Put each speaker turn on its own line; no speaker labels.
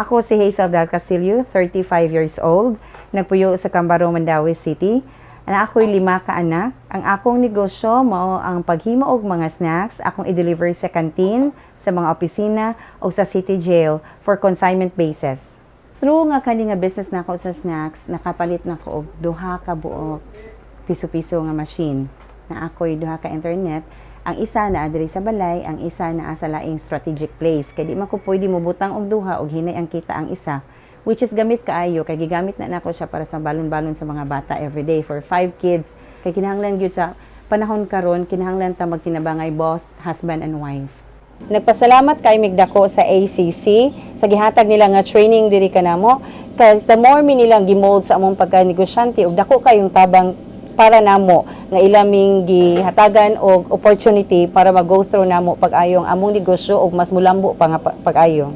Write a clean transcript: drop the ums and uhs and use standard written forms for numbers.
Ako si Hazel Del Castillo, 35 years old, nagpuyo sa Cambaro, Mandaue City. Ako'y 5 ka anak. Ang akong negosyo mao ang paghimo og mga snacks, akong i-deliver sa canteen, sa mga opisina o sa city jail for consignment basis. Through nga kani nga business nako sa snacks, nakapalit nako og 2 ka buok piso-piso nga machine. Na ako'y 2 ka internet. Ang isa na adiri sa balay, ang isa na sa laing strategic place. Kaya di man ko pwede mo butang og 2 og hinay ang kita ang isa. Which is gamit kaayo, kay gigamit na nako siya para sa balon-balon sa mga bata everyday for 5 kids. Kay kinahanglan gyud sa panahon karon, kinahanglan ta magtinabangay both husband and wife. Nagpasalamat kay migdako sa ACC sa gihatag nila nga training diri kanamo, cause the more mi nilang gimold sa among pagka-negosyante ug dako kayong tabang para namo nga ilaming gihatagan og opportunity para mag-go through namo pag-ayong among negosyo ug mas mulambo pa nga pag-ayo.